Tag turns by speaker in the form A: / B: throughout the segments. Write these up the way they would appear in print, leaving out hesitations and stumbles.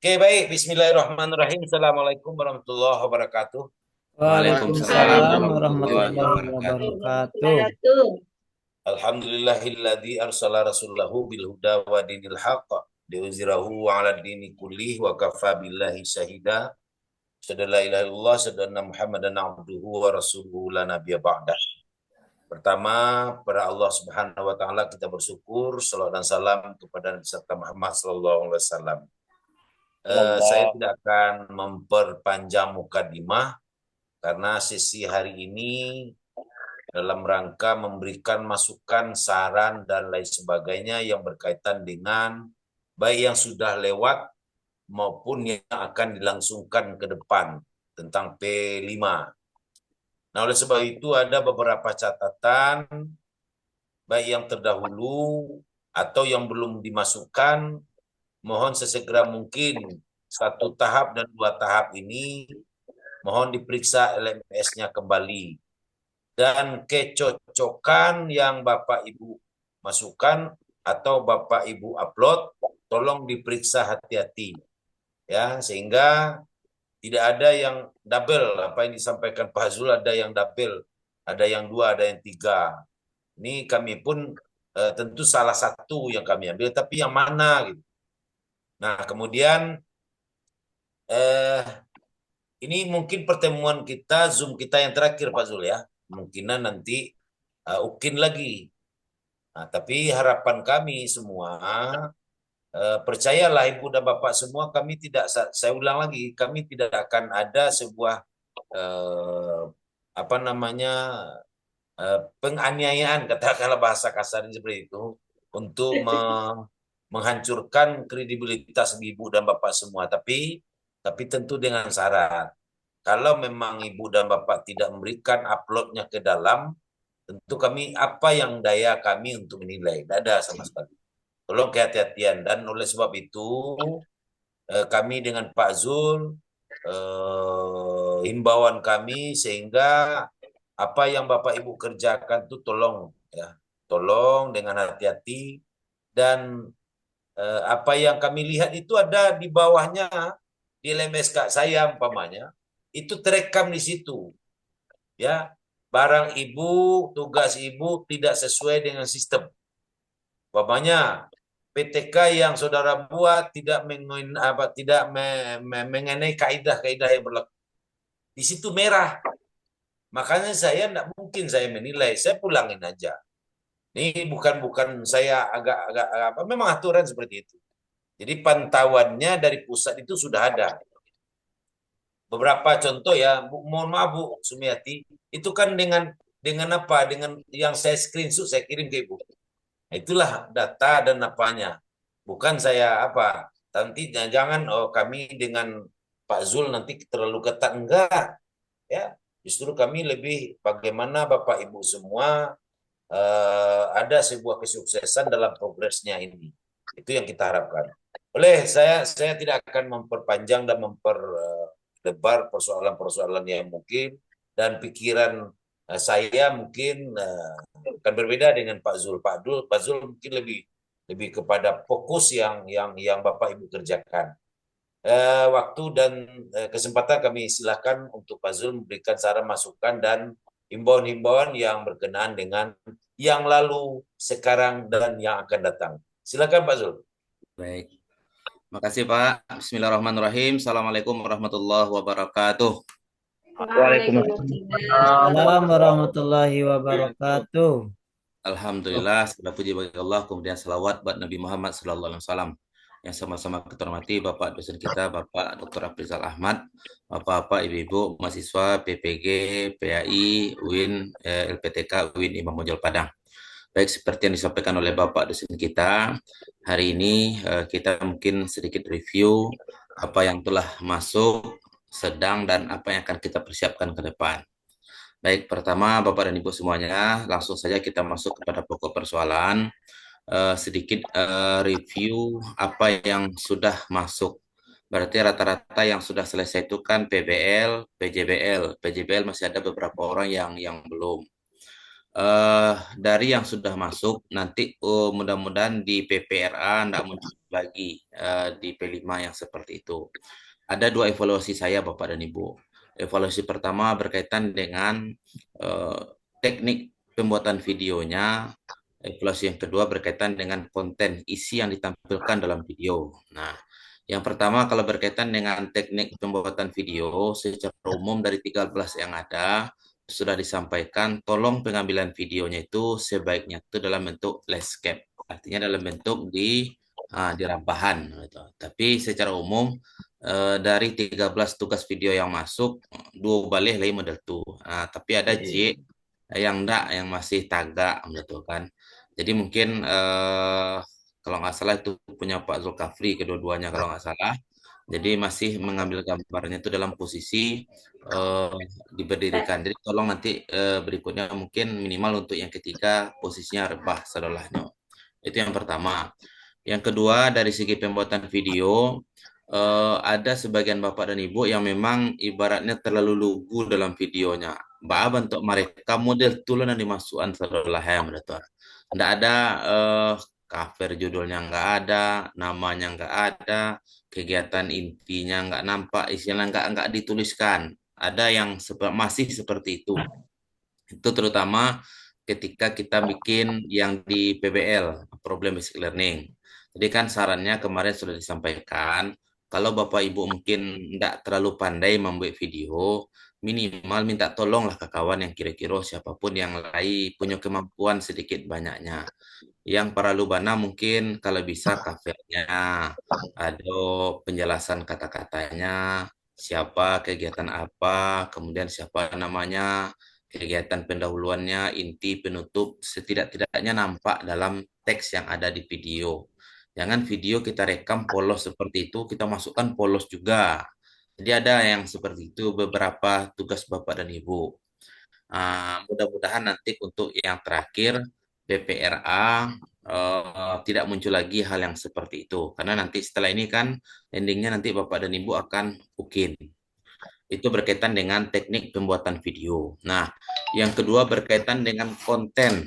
A: Oke, baik. Bismillahirrahmanirrahim. Assalamualaikum warahmatullahi wabarakatuh.
B: Waalaikumsalam
C: Waalaikumsalam
D: Waalaikumsalam
B: warahmatullahi
C: warahmatullahi
D: warahmatullahi
B: wabarakatuh.
C: wabarakatuh.
D: wabarakatuh.
A: Alhamdulillahilladzi arsala rasulahu bil huda wa dinil haqq liuzhirahu ala dini kullih wa kafa billahi syahida. Asyhadu an la ilaha illallah, asyhadu anna Muhammadan abduhu wa rasuluhu la nabiyya ba'dah. Pertama, pada Allah Subhanahu wa taala kita bersyukur, salawat dan salam kepada Nabi serta Muhammad sallallahu alaihi wasallam. Saya
C: Allah.
A: tidak akan memperpanjang mukadimah karena sesi hari ini dalam rangka memberikan masukan, saran, dan lain sebagainya yang berkaitan dengan baik yang sudah lewat maupun yang akan dilangsungkan ke depan tentang P5. Nah, oleh sebab itu ada beberapa catatan baik yang terdahulu atau yang belum dimasukkan, mohon sesegera mungkin satu tahap dan dua tahap ini mohon diperiksa LMS-nya kembali. Dan kecocokan yang Bapak Ibu masukkan atau Bapak Ibu upload, tolong diperiksa hati-hati ya, sehingga tidak ada yang double. Apa yang disampaikan Pak Zul ada yang double, ada yang dua, ada yang tiga. Ini kami pun tentu salah satu yang kami ambil, tapi yang mana gitu. Nah, kemudian eh, ini mungkin pertemuan kita, Zoom kita yang terakhir Pak Zul ya. Kemungkinan nanti Ukin lagi. Nah, tapi harapan kami semua, percayalah Ibu dan Bapak semua, kami tidak, saya ulang lagi, kami tidak akan ada sebuah eh, apa namanya penganiayaan, katakanlah bahasa kasarnya seperti itu, untuk menghancurkan kredibilitas Ibu dan Bapak semua. Tapi tentu dengan syarat. Kalau memang Ibu dan Bapak tidak memberikan uploadnya ke dalam, tentu kami apa yang daya kami untuk menilai. Tidak ada sama sekali. Tolong kehati-hatian. Dan oleh sebab itu, kami dengan Pak Zul, himbauan kami sehingga apa yang Bapak Ibu kerjakan itu tolong ya, tolong dengan hati-hati. Dan apa yang kami lihat itu ada di bawahnya di LMS Kak saya umpamanya, itu terekam di situ ya. Barang Ibu, tugas Ibu tidak sesuai dengan sistem. Umpamanya PTK yang saudara buat tidak mengenai kaidah-kaidah yang berlaku. Di situ merah. Makanya saya tidak mungkin saya menilai, saya pulangin aja. Ini bukan saya agak-agak apa, memang aturan seperti itu. Jadi pantauannya dari pusat itu sudah ada. Beberapa contoh ya, mohon maaf Bu Sumiati, itu kan dengan apa? Dengan yang saya screenshot saya kirim ke Ibu. Nah, itulah data dan apanya. Bukan saya apa, nanti jangan kami dengan Pak Zul nanti terlalu ketat, enggak ya. Justru kami lebih bagaimana Bapak Ibu semua ada sebuah kesuksesan dalam progresnya ini. Itu yang kita harapkan. Saya tidak akan memperpanjang dan memperlebar persoalan-persoalan yang mungkin, dan pikiran saya mungkin akan berbeda dengan Pak Zul. Pak Zul mungkin lebih lebih kepada fokus yang Bapak Ibu kerjakan. Waktu dan kesempatan kami silakan untuk Pak Zul memberikan saran masukan dan himbauan-himbauan yang berkenaan dengan yang lalu, sekarang, dan yang akan datang. Silakan Pak Zul.
B: Baik, makasih Pak. Bismillahirrahmanirrahim. Assalamualaikum warahmatullahi wabarakatuh.
D: Waalaikumsalam
C: Waalaikumsalam
D: warahmatullahi
C: warahmatullahi wabarakatuh.
B: Alhamdulillah, segala puji bagi Allah, kemudian salawat buat Nabi Muhammad SAW. Yang sama-sama kita hormati Bapak dosen kita, Bapak Dr. Afrizal Ahmad, Bapak-Bapak, Ibu-Ibu, mahasiswa, PPG, PAI, UIN, LPTK, UIN Imam Bonjol Padang. Baik, seperti yang disampaikan oleh Bapak dosen kita, hari ini kita mungkin sedikit review apa yang telah masuk, sedang, dan apa yang akan kita persiapkan ke depan. Baik, pertama Bapak dan Ibu semuanya, langsung saja kita masuk kepada pokok persoalan. Sedikit review apa yang sudah masuk. Berarti rata-rata yang sudah selesai itu kan PBL, PJBL. PJBL masih ada beberapa orang yang belum. Dari yang sudah masuk nanti mudah-mudahan di PPRA tidak muncul lagi di P5 yang seperti itu. Ada dua evaluasi saya Bapak dan Ibu. Evaluasi pertama berkaitan dengan eh, teknik pembuatan videonya. Evaluasi yang kedua berkaitan dengan konten isi yang ditampilkan dalam video. Nah, yang pertama kalau berkaitan dengan teknik pembuatan video secara umum dari 13 yang ada sudah disampaikan, tolong pengambilan videonya itu sebaiknya itu dalam bentuk landscape, artinya dalam bentuk di rampahan gitu. Tapi secara umum dari 13 tugas video yang masuk, dua balik lagi model tuh. Nah, tapi ada J yang enggak, yang masih tagak gitu kan. Jadi mungkin kalau nggak salah itu punya Pak Zulkafli kedua-duanya kalau nggak salah. Jadi masih mengambil gambarnya itu dalam posisi eh, diberdirikan. Jadi tolong nanti berikutnya mungkin minimal untuk yang ketiga posisinya rebah sadolahnya. Itu yang pertama. Yang kedua dari segi pembuatan video ada sebagian bapak dan ibu yang memang ibaratnya terlalu lugu dalam videonya. Bah bentuk mereka model tulen yang dimasukkan saudara yang betul. Tidak ada cover judulnya nggak ada, namanya nggak ada, kegiatan intinya nggak nampak, istilah nggak dituliskan. Ada yang masih seperti itu. Itu terutama ketika kita bikin yang di PBL, Problem Basic Learning. Jadi kan sarannya kemarin sudah disampaikan, kalau Bapak Ibu mungkin tidak terlalu pandai membuat video, minimal minta tolonglah ke kawan yang kira-kira siapapun yang lain punya kemampuan sedikit banyaknya. Yang para lubana mungkin kalau bisa covernya, ada penjelasan kata-katanya, siapa kegiatan apa, kemudian siapa namanya, kegiatan pendahuluannya, inti, penutup, setidak-tidaknya nampak dalam teks yang ada di video. Jangan video kita rekam polos seperti itu, kita masukkan polos juga. Jadi ada yang seperti itu beberapa tugas Bapak dan Ibu. Mudah-mudahan nanti untuk yang terakhir PPRA tidak muncul lagi hal yang seperti itu. Karena nanti setelah ini kan endingnya nanti Bapak dan Ibu akan UKIN. Itu berkaitan dengan teknik pembuatan video. Nah, yang kedua berkaitan dengan konten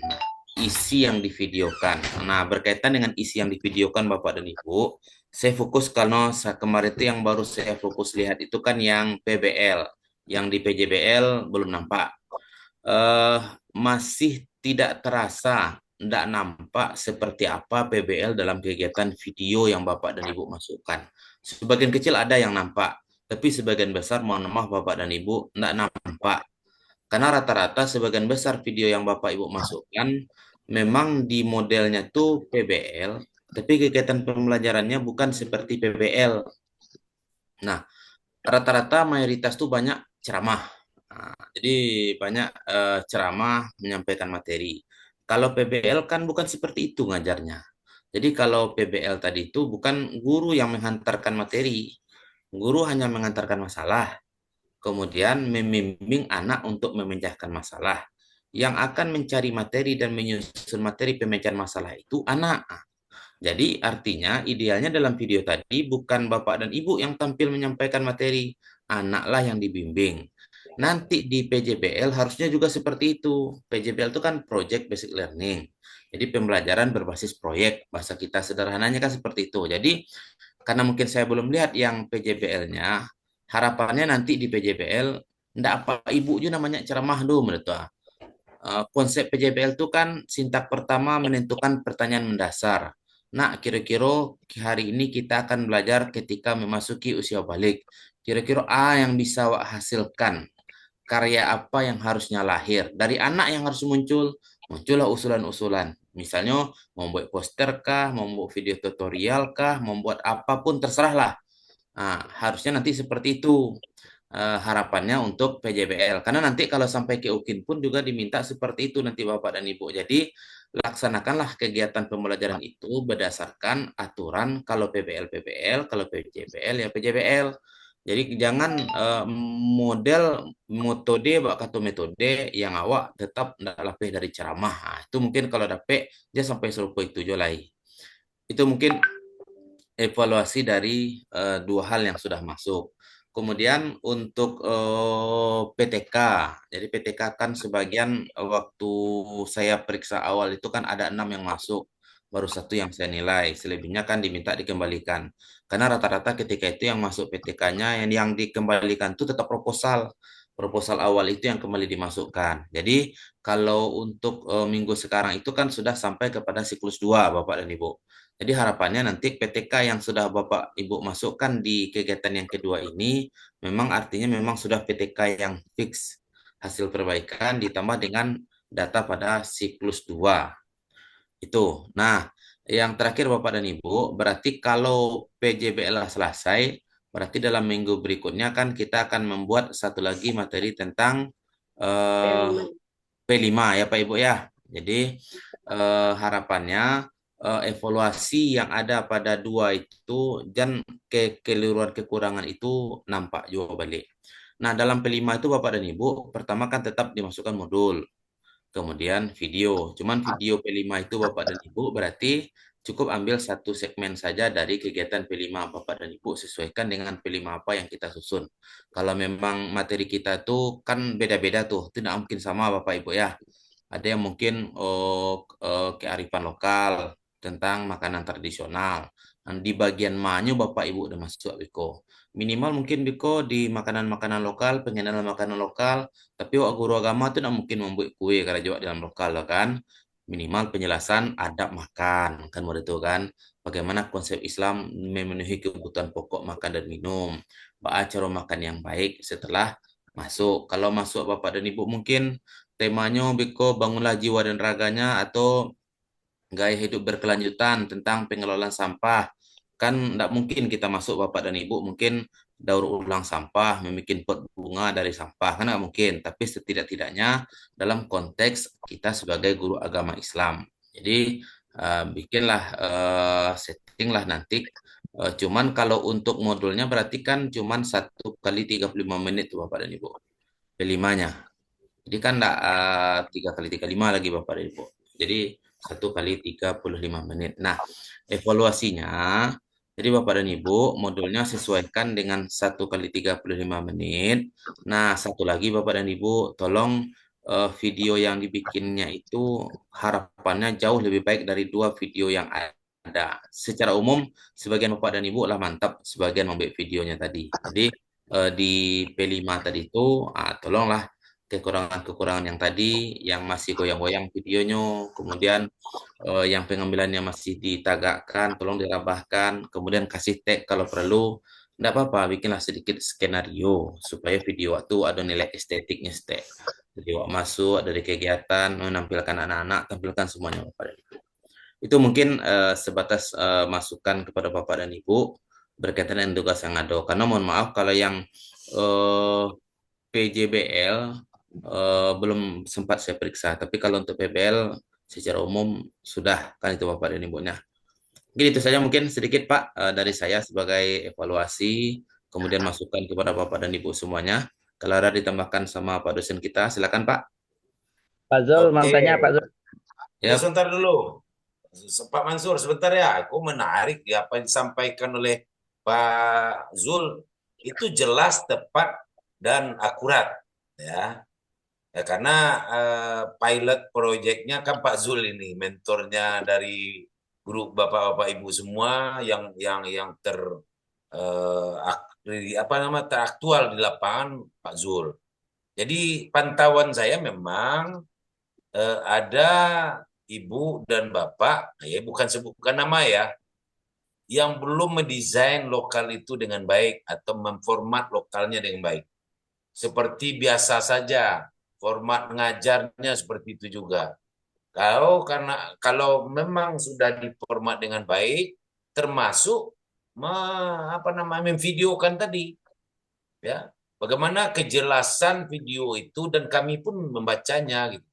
B: isi yang divideokan. Nah, berkaitan dengan isi yang divideokan Bapak dan Ibu, saya fokus karena kemarin itu yang baru saya fokus lihat itu kan yang PBL, yang di PJBL belum nampak. eh, Masih tidak terasa, tidak nampak seperti apa PBL dalam kegiatan video yang Bapak dan Ibu masukkan. Sebagian kecil ada yang nampak, tapi sebagian besar mohon maaf Bapak dan Ibu tidak nampak. Karena rata-rata sebagian besar video yang Bapak Ibu masukkan memang di modelnya tuh PBL, tapi kegiatan pembelajarannya bukan seperti PBL. Nah, rata-rata mayoritas tuh banyak ceramah. Jadi banyak ceramah menyampaikan materi. Kalau PBL kan bukan seperti itu ngajarnya. Jadi kalau PBL tadi itu bukan guru yang menghantarkan materi. Guru hanya mengantarkan masalah, kemudian membimbing anak untuk memecahkan masalah. Yang akan mencari materi dan menyusun materi pemecahan masalah itu anak. Jadi artinya idealnya dalam video tadi bukan bapak dan ibu yang tampil menyampaikan materi, anaklah yang dibimbing. Nanti di PJBL harusnya juga seperti itu. PJBL itu kan Project Basic Learning. Jadi pembelajaran berbasis proyek, bahasa kita sederhananya kan seperti itu. Jadi karena mungkin saya belum lihat yang PJBL-nya, harapannya nanti di PJBL, enggak apa ibu juga namanya ceramah dulu menurut saya. Konsep PJBL itu kan sintak pertama menentukan pertanyaan mendasar. Nah, kira-kira hari ini kita akan belajar ketika memasuki usia balik. Kira-kira yang bisa Wak hasilkan. Karya apa yang harusnya lahir. Dari anak yang harus muncul, muncullah usulan-usulan. Misalnya, membuat poster kah, membuat video tutorial kah, membuat apapun terserahlah. Nah, harusnya nanti seperti itu harapannya untuk PJBL. Karena nanti kalau sampai ke UKIN pun juga diminta seperti itu nanti Bapak dan Ibu. Jadi laksanakanlah kegiatan pembelajaran itu berdasarkan aturan kalau PBL PBL, kalau PJBL ya PJBL. Jadi jangan model metode atau metode yang awak tetap tidak lebih dari ceramah. Nah, itu mungkin kalau dapet dia sampai serupa itu jolai. Itu mungkin evaluasi dari dua hal yang sudah masuk. Kemudian untuk PTK, jadi PTK kan sebagian waktu saya periksa awal itu kan ada 6 yang masuk, baru satu yang saya nilai, selebihnya kan diminta dikembalikan. Karena rata-rata ketika itu yang masuk PTK-nya yang dikembalikan itu tetap proposal, proposal awal itu yang kembali dimasukkan. Jadi kalau untuk minggu sekarang itu kan sudah sampai kepada siklus 2 Bapak dan Ibu. Jadi harapannya nanti PTK yang sudah Bapak Ibu masukkan di kegiatan yang kedua ini memang artinya memang sudah PTK yang fix hasil perbaikan ditambah dengan data pada siklus 2 itu. Nah, yang terakhir Bapak dan Ibu, berarti kalau PJBL selesai, berarti dalam minggu berikutnya kan kita akan membuat satu lagi materi tentang eh, P5 ya Pak Ibu ya. Jadi harapannya evaluasi yang ada pada 2 itu dan kekeliruan kekurangan itu nampak juga balik. Nah, dalam P5 itu Bapak dan Ibu, pertama kan tetap dimasukkan modul, kemudian video. Cuman video P5 itu Bapak dan Ibu berarti cukup ambil satu segmen saja dari kegiatan P5 Bapak dan Ibu sesuaikan dengan P5 apa yang kita susun. Kalau memang materi kita tuh kan beda-beda tuh, tidak mungkin sama Bapak Ibu ya. Ada yang mungkin kearifan lokal tentang makanan tradisional. Dan di bagian manyu Bapak Ibu udah masuk Biko. Minimal mungkin Biko di makanan-makanan lokal, pengenalan makanan lokal, tapi wak guru agama tuh tidak mungkin membuat kue kalau juga dalam lokal loh kan. Minimal penjelasan adab makan kan menurut itu kan. Bagaimana konsep Islam memenuhi kebutuhan pokok makan dan minum. Cara makan yang baik setelah masuk. Kalau masuk Bapak dan Ibu mungkin temanya Biko bangunlah jiwa dan raganya atau gaya hidup berkelanjutan tentang pengelolaan sampah. Kan tidak mungkin kita masuk Bapak dan Ibu mungkin daur ulang sampah, membuat pot bunga dari sampah, kan nggak mungkin. Tapi setidak-tidaknya dalam konteks kita sebagai guru agama Islam. Jadi bikinlah setting lah nanti. Cuman kalau untuk modulnya berarti kan cuman 1 kali 35 menit tuh Bapak dan Ibu. P5-nya. Jadi kan enggak 3 kali 35 lagi Bapak dan Ibu. Jadi 1 kali 35 menit. Nah, evaluasinya, jadi Bapak dan Ibu, modulnya sesuaikan dengan 1 kali 35 menit. Nah, satu lagi Bapak dan Ibu, tolong video yang dibikinnya itu harapannya jauh lebih baik dari 2 video yang ada. Secara umum, sebagian Bapak dan Ibu lah mantap, sebagian membuat videonya tadi. Jadi di P5 tadi itu, tolonglah kekurangan-kekurangan yang tadi, yang masih goyang-goyang videonya, kemudian yang pengambilannya masih ditagakkan, tolong dirabahkan, kemudian kasih tag kalau perlu. Tidak apa-apa, bikinlah sedikit skenario supaya video itu ada nilai estetiknya tag. Jadi waktu masuk dari kegiatan, menampilkan anak-anak, tampilkan semuanya Bapak dan Ibu. Itu mungkin sebatas masukan kepada Bapak dan Ibu berkaitan dengan tugas yang ada. Karena mohon maaf kalau yang PJBL belum sempat saya periksa, tapi kalau untuk PBL secara umum sudah kan itu Bapak dan Ibunya. Mungkin itu saja mungkin sedikit Pak dari saya sebagai evaluasi, kemudian masukan kepada Bapak dan Ibu semuanya. Kalau ada ditambahkan sama Pak dosen kita, silakan Pak.
C: Pak Zul, mau
A: Oke,
C: tanya Pak Zul.
A: ya
B: Ya,
A: sebentar dulu. Pak Mansur, sebentar ya. Aku menarik ya apa yang disampaikan oleh Pak Zul itu jelas, tepat, dan akurat. Ya, ya karena pilot proyeknya kan Pak Zul ini, mentornya dari grup bapak-bapak ibu semua yang apa nama teraktual di lapangan Pak Zul. Jadi pantauan saya memang ada ibu dan bapak, ya bukan sebutkan nama ya, yang belum mendesain lokal itu dengan baik atau memformat lokalnya dengan baik. Seperti biasa saja, format mengajarnya seperti itu juga. Kalau memang sudah diformat dengan baik, termasuk memvideokan tadi, ya, bagaimana kejelasan video itu dan kami pun membacanya gitu.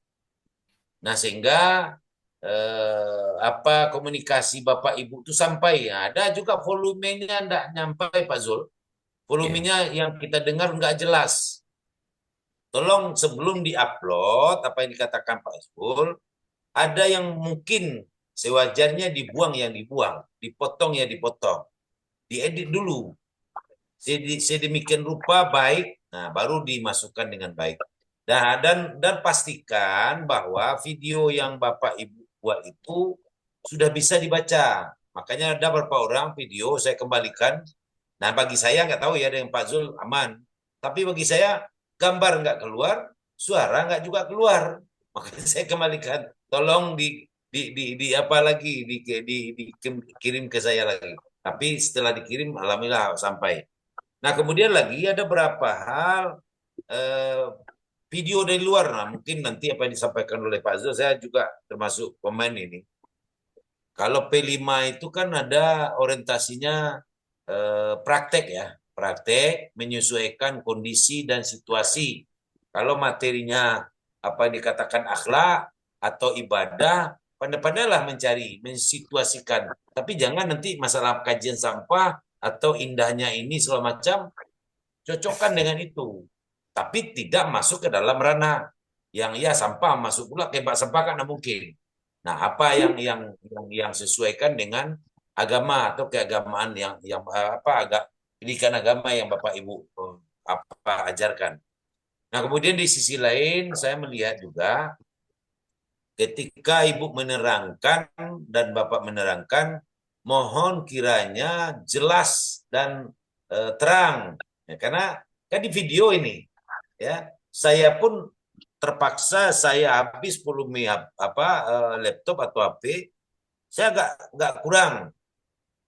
A: Nah, sehingga komunikasi Bapak Ibu itu sampai. Ya, ada juga volumenya enggak nyampai Pak Zul.
B: ya,
A: Volumenya yang kita dengar enggak jelas. Tolong sebelum diupload apa yang dikatakan Pak Zul, ada yang mungkin sewajarnya dibuang yang dibuang, dipotong ya dipotong, diedit dulu sedemikian rupa baik, nah baru dimasukkan dengan baik. Dan pastikan bahwa video yang Bapak Ibu buat itu sudah bisa dibaca. Makanya ada beberapa orang video saya kembalikan. Nah bagi saya nggak tahu ya dengan Pak Zul aman. Tapi bagi saya gambar nggak keluar, suara nggak juga keluar. Makanya saya kembalikan. Tolong di apa lagi dikirim ke saya lagi. Tapi setelah dikirim alhamdulillah sampai. Nah, kemudian lagi ada beberapa hal eh, video dari luar. Nah, mungkin nanti apa yang disampaikan oleh Pak Zul, saya juga termasuk pemain ini. Kalau P5 itu kan ada orientasinya praktek ya, praktek menyesuaikan kondisi dan situasi. Kalau materinya apa yang dikatakan akhlak atau ibadah, pandai-pandailah mencari, mensituasikan. Tapi jangan nanti masalah kajian sampah atau indahnya ini segala macam cocokkan dengan itu. Tapi tidak masuk ke dalam ranah yang ya sampah masuk pula ke bak sampah kan mungkin. Nah, apa yang sesuaikan dengan agama atau keagamaan yang apa agak pendidikan agama yang Bapak Ibu apa ajarkan. Nah, kemudian di sisi lain saya melihat juga ketika Ibu menerangkan dan Bapak menerangkan, mohon kiranya jelas dan terang. Ya, karena kan di video ini, ya saya pun terpaksa saya habis volume apa laptop atau HP, saya nggak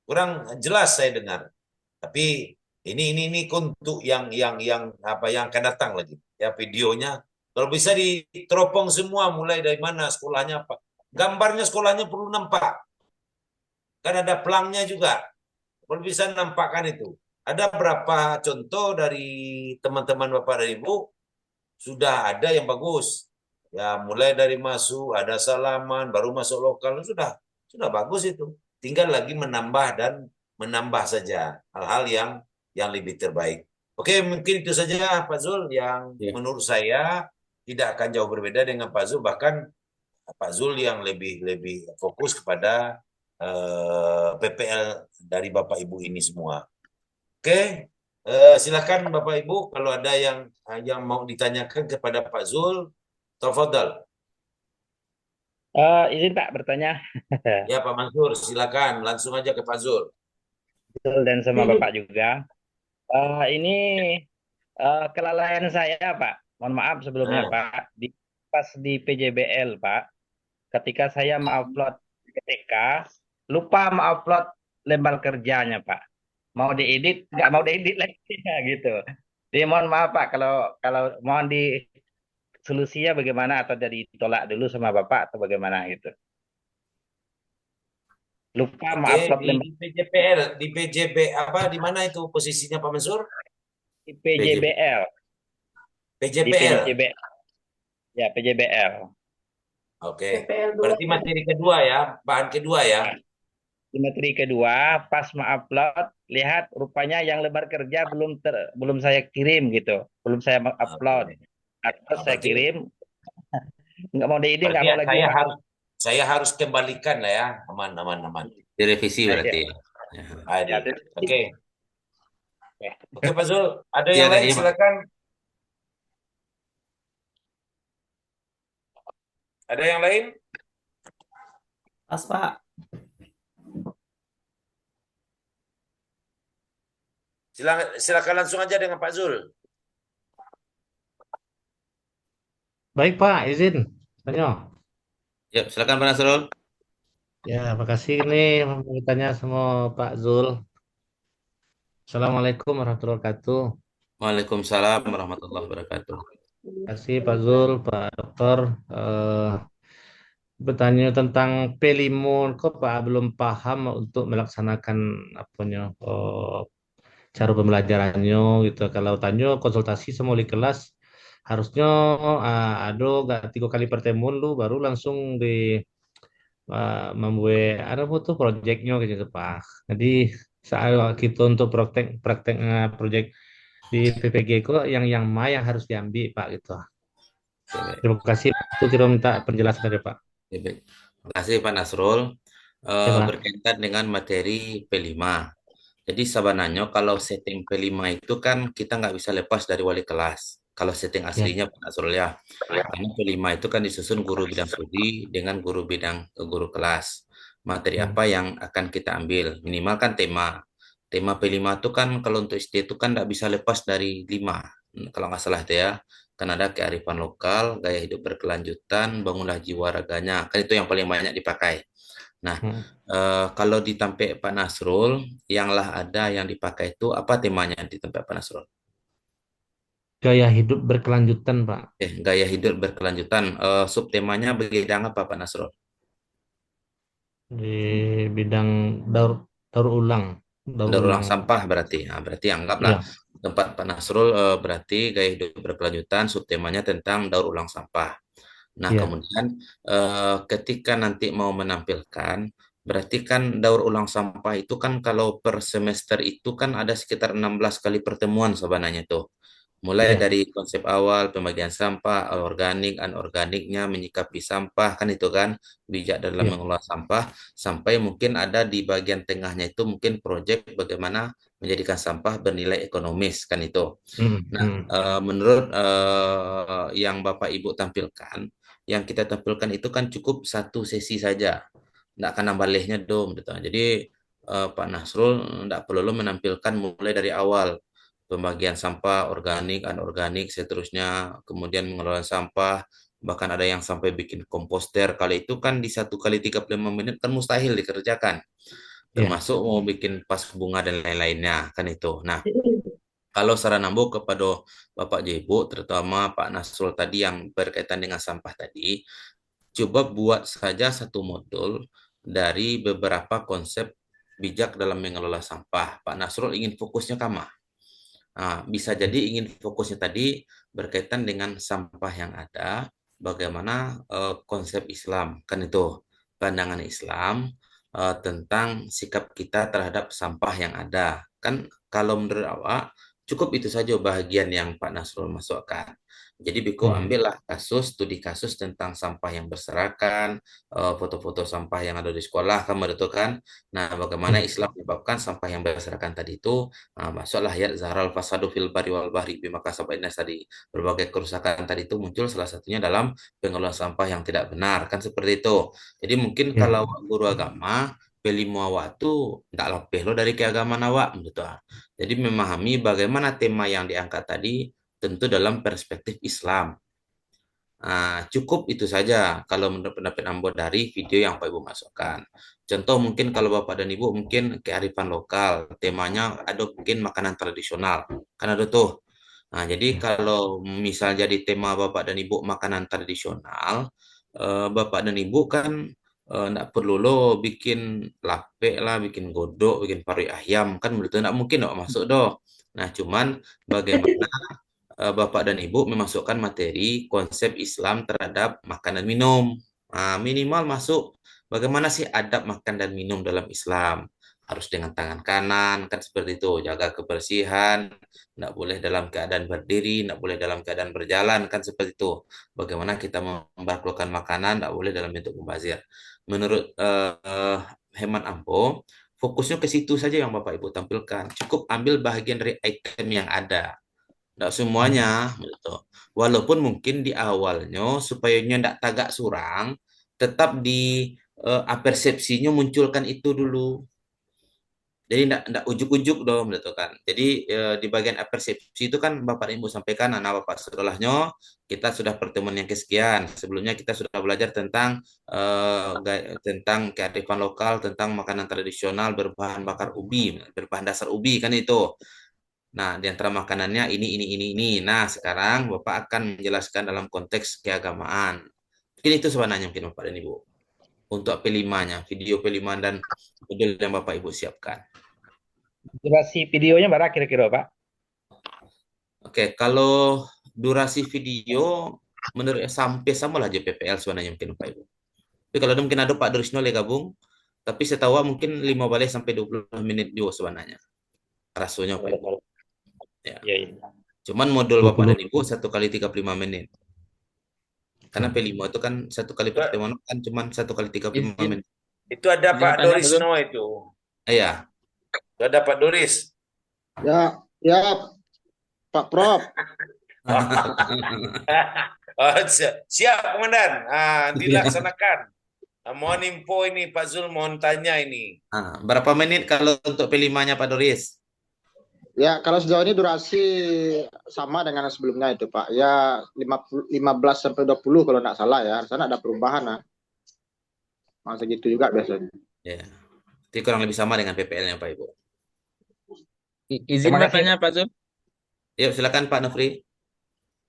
A: kurang jelas saya dengar. Tapi ini untuk yang apa yang akan datang lagi ya videonya. Kalau bisa diteropong semua mulai dari mana sekolahnya apa. Gambarnya sekolahnya perlu nampak. Kan ada pelangnya juga. Perlu bisa nampakkan itu. Ada berapa contoh dari teman-teman Bapak dan Ibu sudah ada yang bagus. Ya mulai dari masuk ada salaman baru masuk lokal sudah bagus itu. Tinggal lagi menambah dan menambah saja hal-hal yang lebih terbaik. Oke, mungkin itu saja Pak Zul yang
B: Ya.
A: menurut saya tidak akan jauh berbeda dengan Pak Zul, bahkan Pak Zul yang lebih lebih fokus kepada PPL dari Bapak Ibu ini semua. Oke, silakan Bapak Ibu kalau ada yang mau ditanyakan kepada Pak Zul, tafadhal.
C: Izin Pak bertanya.
A: Ya Pak Mansur, silakan langsung aja ke Pak Zul.
C: Betul, dan sama Bapak juga. Ini kelalaian saya Pak. Mohon maaf sebelumnya
A: Nah,
C: Pak. Pas di PJBL Pak, ketika saya mengupload PTK, lupa mengupload lembar kerjanya Pak. Mau diedit, nggak mau diedit lagi ya, gitu. Jadi mohon maaf Pak kalau kalau mohon di solusinya bagaimana atau dari tolak dulu sama Bapak atau bagaimana gitu. Lupa
A: oke,
C: mengupload lembar
A: di PJPL, di PJB apa di mana itu posisinya Pak Mansur?
C: di
B: PJB.
C: PJBL, di
A: PJPL.
C: PJBL, ya PJBL.
A: Oke. Berarti materi kedua ya, bahan kedua ya.
C: Nah, di materi kedua, pas mengupload, lihat rupanya yang lembar kerja belum saya kirim gitu, belum saya mengupload.
A: Oke.
C: Nah, terus
A: Nah,
C: saya
A: berarti
C: kirim, nggak mau diedit,
A: berarti
C: nggak mau lagi
A: saya
C: Pak.
A: harus kembalikan lah ya, aman aman aman.
B: Direvisi
C: Ya,
B: berarti.
C: ya,
B: Ya.
C: ya,
A: Adi. Oke.
C: ya.
A: Oke Pak Zul, ada
B: Iya,
A: yang lain
B: iya, Pak.
A: silakan. Ada yang lain?
D: Pas Pak.
A: Silakan langsung aja dengan Pak Zul.
D: Baik Pak, izin tanya.
B: Ya, silakan Pak Nasrul.
D: Ya, makasih nih mau tanya sama Pak Zul. Assalamualaikum warahmatullahi wabarakatuh.
B: Waalaikumsalam warahmatullahi wabarakatuh.
D: Terima kasih Pak Zul, Pak Dokter. Eh, Bertanya tentang Pelimun, kok Pak belum paham untuk melaksanakan apanya cara pembelajarannya gitu. Kalau tanya konsultasi sama wali kelas, harusnya ada gak 3 kali pertemuan lu baru langsung di membuat ada tuh proyeknya gitu Pak. Jadi saat kita untuk praktek praktek proyek di PPG kok yang ma yang harus diambil Pak gitu.
B: Oke, baik.
D: Terima kasih. Itu kita minta penjelasan dari Pak.
B: Oke, baik. Terima kasih Pak Nasrul.
D: Ya Pak.
B: Berkaitan dengan materi P5. Jadi sebenarnya kalau setting P5 itu kan kita nggak bisa lepas dari wali kelas. Kalau setting
D: Ya.
B: aslinya Pak Nasrul ya. Karena P5 itu kan disusun guru bidang studi dengan guru kelas. Materi
D: Hmm.
B: apa yang akan kita ambil. Minimal kan tema. Tema P5 itu kan kalau untuk SD itu kan nggak bisa lepas dari 5. Kalau nggak salah itu ya. Kan ada kearifan lokal, gaya hidup berkelanjutan, bangunlah jiwa raganya. Kan itu yang paling banyak dipakai. Nah,
D: Hmm.
B: kalau di Tampek Pak Nasrul, yang lah ada yang dipakai itu apa temanya di Tampek Pak Nasrul?
D: Gaya hidup berkelanjutan, Pak.
B: Gaya hidup berkelanjutan. Subtemanya bidang apa Pak Nasrul?
D: Di bidang daur daur ulang, daur
B: Daur ulang
D: ulang.
B: sampah berarti. Nah, berarti anggaplah
D: Ya,
B: tempat Pak Nasrul berarti gaya hidup berkelanjutan, subtemanya tentang daur ulang sampah. Nah,
D: ya,
B: kemudian ketika nanti mau menampilkan, berarti kan daur ulang sampah itu kan kalau per semester itu kan ada sekitar 16 kali pertemuan sebenarnya tuh. Mulai
D: ya,
B: dari konsep awal, pembagian sampah, organik, anorganiknya, menyikapi sampah, kan itu kan, bijak dalam
D: ya.
B: mengelola sampah, sampai mungkin ada di bagian tengahnya itu mungkin proyek bagaimana menjadikan sampah bernilai ekonomis, kan itu.
D: Hmm,
B: Nah,
D: hmm.
B: menurut yang Bapak Ibu tampilkan, yang kita tampilkan itu kan cukup satu sesi saja, nggak akan nambah lehnya dong, gitu. Jadi Pak Nasrul nggak perlu menampilkan mulai dari awal pembagian sampah organik, anorganik, seterusnya, kemudian mengelola sampah, bahkan ada yang sampai bikin komposter. Kali itu kan di 1 kali 35 menit kan mustahil dikerjakan,
D: Ya,
B: termasuk mau bikin pas bunga dan lain-lainnya kan itu. Nah, kalau saran ambo kepada Bapak Ibu, terutama Pak Nasrul tadi yang berkaitan dengan sampah tadi, coba buat saja satu modul dari beberapa konsep bijak dalam mengelola sampah. Pak Nasrul ingin fokusnya ke mana? Nah, bisa jadi ingin fokusnya tadi berkaitan dengan sampah yang ada, bagaimana konsep Islam, kan itu pandangan Islam tentang sikap kita terhadap sampah yang ada. Kan kalau menurut awak, cukup itu saja bagian yang Pak Nasrul masukkan. Jadi Biko
D: ya.
B: ambillah studi kasus tentang sampah yang berserakan, foto-foto sampah yang ada di sekolah, kamu itu kan. Nah, bagaimana
D: Ya.
B: Islam menyebabkan sampah yang berserakan tadi itu. Nah, masuklah ayat Zahral Fasadu fil bari wal bahri bima kasabat nas tadi. Berbagai kerusakan tadi itu muncul salah satunya dalam pengelolaan sampah yang tidak benar. Kan seperti itu. Jadi mungkin
D: Ya.
B: kalau guru agama, pelimu awak tuh nggak lebih lo dari keagamaan awak. Gitu. Jadi memahami bagaimana tema yang diangkat tadi tentu dalam perspektif Islam. Nah, cukup itu saja kalau menurut pendapat Ambo dari video yang Pak Ibu masukkan. Contoh mungkin kalau Bapak dan Ibu mungkin kearifan lokal, temanya ada mungkin makanan tradisional. Kan ada tuh. Nah, jadi
D: Ya.
B: kalau misal jadi tema Bapak dan Ibu makanan tradisional, Bapak dan Ibu kan nggak perlu lo bikin lape lah, bikin godok, bikin pari ayam, kan begitu nggak mungkin dong masuk doh. Nah, cuman bagaimana Bapak dan Ibu memasukkan materi konsep Islam terhadap makanan minum. Nah, minimal masuk bagaimana sih adab makan dan minum dalam Islam. Harus dengan tangan kanan, kan seperti itu. Jaga kebersihan, tidak boleh dalam keadaan berdiri, tidak boleh dalam keadaan berjalan, kan seperti itu. Bagaimana kita memperlakukan makanan, tidak boleh dalam bentuk mubazir. Menurut hemat Ampo, fokusnya ke situ saja yang Bapak Ibu tampilkan. Cukup ambil bagian dari item yang ada. Tidak
D: Hmm.
B: semuanya, gitu. Walaupun mungkin di awalnya supaya tidak tagak surang, tetap di persepsinya munculkan itu dulu. Jadi tidak ujuk-ujuk dong, gitu kan. Jadi di bagian persepsi itu kan Bapak dan Ibu sampaikan, anak Bapak setelahnya kita sudah pertemuan yang kesekian. Sebelumnya kita sudah belajar tentang tentang kearifan lokal, tentang makanan tradisional berbahan bakar ubi, berbahan dasar ubi kan itu. Nah, di antara makanannya ini. Nah, sekarang Bapak akan menjelaskan dalam konteks keagamaan. Mungkin itu sebenarnya mungkin Bapak dan Ibu. Untuk P5-nya, video P5 dan modul yang Bapak Ibu siapkan.
C: Durasi videonya berapa kira-kira, Pak?
B: Oke, kalau durasi video menurut sampai sama lah JPPL sebenarnya mungkin Bapak Ibu. Tapi kalau ada mungkin ada Pak Drisno gabung, tapi saya tahu mungkin 5 balik sampai 20 menit juga sebenarnya. Rasanya Bapak Ibu. Ya.
C: Iya, iya.
B: Cuman modul Bapak
D: 20.
B: dan Ibu 1 kali 35 menit. Karena
D: Ya.
B: P5 itu kan 1 kali
A: Itu,
B: pertemuan kan cuma 1 kali 35 menit.
A: itu ada
E: Izin
A: Pak
E: bertanya, Pak Zul.
A: Dorisno itu.
B: Iya,
A: Sudah dapat Doris?
E: Ya, ya Pak Prof.
A: Oh, siap, Komandan. Dilaksanakan. Mohon info ini, Pak Zul mohon tanya ini.
B: Berapa menit kalau untuk P5-nya Pak Doris?
E: Ya, kalau sejauh ini durasi sama dengan sebelumnya itu, Pak. Ya, 15 sampai 20 kalau nggak salah ya. Sana ada perubahan lah. Masa gitu juga biasanya.
B: Ya. Jadi kurang lebih sama dengan PPL-nya Pak Ibu.
F: Izin
C: Terima kasih.
F: bertanya Pak Zul.
B: Yuk silakan Pak Nofri.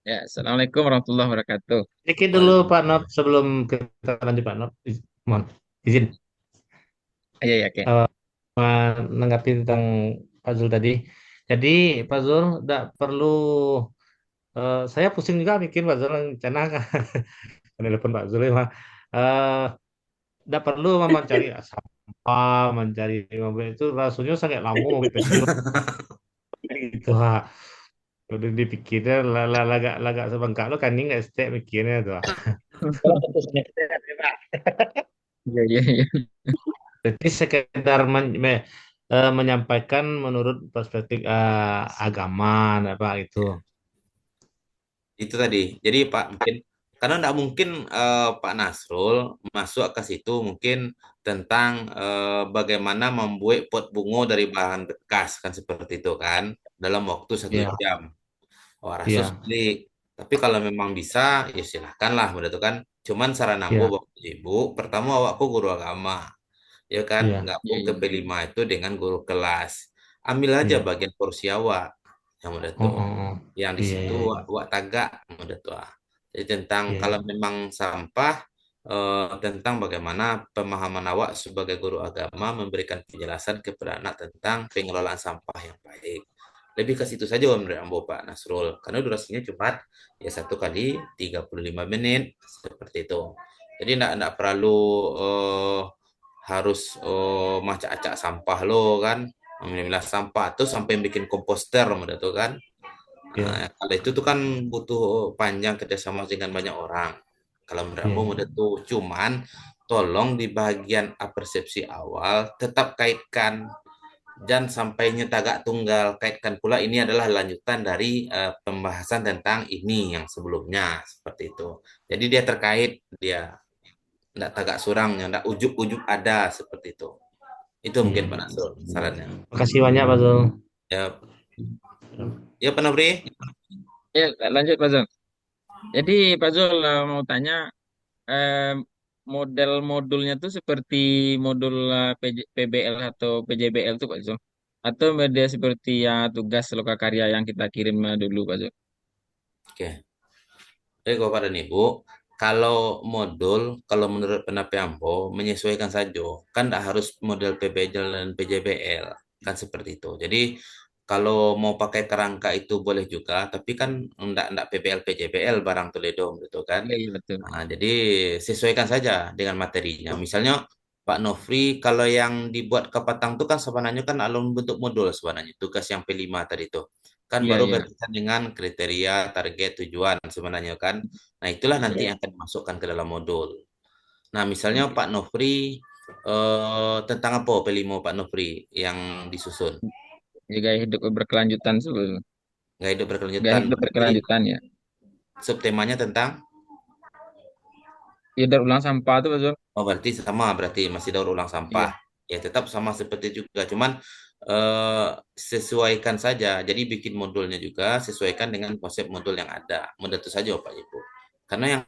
F: Ya, Assalamualaikum warahmatullahi wabarakatuh.
D: Sedikit dulu Pak Nop sebelum kita lanjut Pak Nop. Mohon izin
F: Iya, ya, oke.
D: menanggapi tentang Pak Zul tadi. Jadi Pak Zul tidak perlu saya pusing juga bikin Pak Zul rencana telepon Pak Zul mah. Tidak perlu mencari sampah, mencari mobil itu rasanya sangat lama mobil pensiun gitu. Udah dipikirnya lagak sebengkak lo kan ini nggak step mikirnya tuh.
C: Kalau tentu saja, Pak.
F: Iya, iya, iya.
D: Jadi sekedar menyampaikan menurut perspektif agama, apa itu.
B: Itu tadi. Jadi Pak mungkin karena tidak mungkin Pak Nasrul masuk ke situ mungkin tentang bagaimana membuat pot bunga dari bahan bekas kan seperti itu kan dalam waktu 1 jam. Wah, Rasul
D: Iya,
B: sekali. Tapi kalau memang bisa, ya silahkan lah, mudah tuh kan. Cuman saran ambo
D: iya,
B: bapak ibu, pertama awakku guru agama, ya kan?
D: iya,
B: Gabung
F: Iya,
B: ke
F: iya.
B: P5 itu dengan guru kelas. Ambil aja
D: iya.
B: bagian porsi awak, yang mudah
D: Oh,
B: tuh.
D: oh, oh.
B: Yang di
D: Iya,
B: situ
D: iya, iya,
B: awak tagak, mudah tuh. Jadi tentang
D: iya,
B: kalau
D: iya.
B: memang sampah, tentang bagaimana pemahaman awak sebagai guru agama memberikan penjelasan kepada anak tentang pengelolaan sampah yang baik. Lebih ke situ saja menurut Ambo Pak Nasrul. Karena durasinya cuma ya 1 kali 35 menit seperti itu. Jadi enggak perlu harus macak-acak sampah lo kan. Memilah sampah tuh sampai bikin komposter udah tuh kan.
D: Iya,
B: Kalau itu tuh kan butuh panjang kerjasama dengan banyak orang. Kalau menurut
D: iya,
B: Ambo
D: iya.
B: udah tuh cuman tolong di bagian persepsi awal tetap kaitkan dan sampainya tagak tunggal kaitkan pula ini adalah lanjutan dari pembahasan tentang ini yang sebelumnya seperti itu. Jadi dia terkait dia tidak tagak surang yang tidak ujuk-ujuk ada seperti itu. Itu
D: Iya.
B: mungkin Pak Nasrul sarannya.
D: Makasih banyak Pak Zul.
B: Ya, ya Pak Nofri.
F: Ya, lanjut Pak Zul. Jadi Pak Zul mau tanya, eh, model modulnya tuh seperti modul PBL atau PJBL tuh Pak Zul? Atau media seperti ya tugas lokakarya yang kita kirim dulu Pak Zul?
B: Oke. Jadi Bapak dan Ibu, kalau modul, kalau menurut pendapat Ambo, menyesuaikan saja. Kan tidak harus model PBL dan PJBL. Kan seperti itu. Jadi kalau mau pakai kerangka itu boleh juga, tapi kan enggak PBL PJBL barang Toledo gitu kan.
F: Iya, iya betul.
B: Nah, jadi sesuaikan saja dengan materinya. Misalnya Pak Nofri, kalau yang dibuat ke Patang itu kan sebenarnya kan alun bentuk modul sebenarnya. Tugas yang P5 tadi itu. Kan
F: Iya,
B: baru
F: iya.
B: berkaitan dengan kriteria, target, tujuan sebenarnya kan. Nah, itulah nanti
F: Iya.
B: yang akan dimasukkan ke dalam modul. Nah, misalnya Pak Nofri, tentang apa P5 Pak Nofri yang disusun?
F: Ya, gaya hidup berkelanjutan sebetulnya.
B: Nggak hidup
F: Gaya
B: berkelanjutan.
F: hidup
B: Berarti
F: berkelanjutan ya.
B: subtemanya tentang.
F: Ya, daur ulang sampah tuh Pak Zul.
B: Oh, berarti sama, berarti masih daur ulang
F: Iya.
B: sampah. Ya, tetap sama seperti juga, cuman eh, sesuaikan saja. Jadi bikin modulnya juga sesuaikan dengan konsep modul yang ada. Mudah itu saja, Pak Ibu. Karena yang